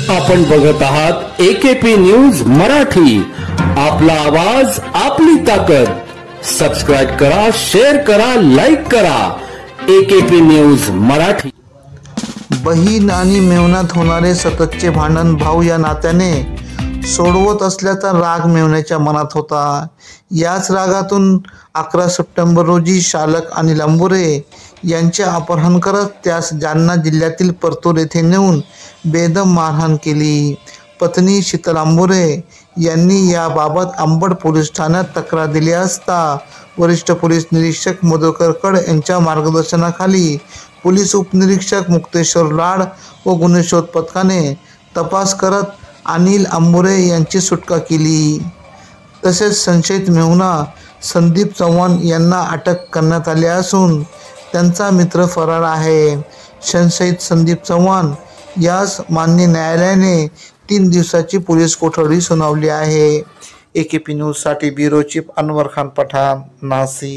आपण बघत आहात एकेपी न्यूज मराठी। आपला आवाज आपली ताकद। सबस्क्राइब करा, शेअर करा, लाईक करा। AKP news Marathi. बहीण आणि मेवण्यात होणारे सततचे भांडण भाऊ या नात्याने सोडवत असल्याचा राग मेवण्याच्या मनात होता। याच रागातून 11 सप्टेंबर रोजी शालक अनिल अंबुरे यांचे अपहरण करत त्यास जालना जिल्ह्यातील परतूर येथे नेऊन बेदम मारहाण केली। पत्नी शीतल अंबुरे यांनी याबाबत अंबड पोलीस ठाण्यात तक्रार दिली असता वरिष्ठ पोलीस निरीक्षक मधुकर कड यांच्या मार्गदर्शनाखाली पोलीस उपनिरीक्षक मुक्तेश्वर लाड व गुन्हे शोध पथकाने तपास करत अनिल अंबुरे यांची सुटका केली। तसेच संशयित मेहुणा संदीप चव्हाण यांना अटक करण्यात आली असून त्यांचा मित्र फरार आहे। संशयित संदीप चव्हाण यास मान्य न्यायालयाने 3 दिवसाची पोलीस कोठडी सुनावली आहे। एकेपी न्यूज साठी ब्युरो चीफ अनवर खान पठाण, नाशिक।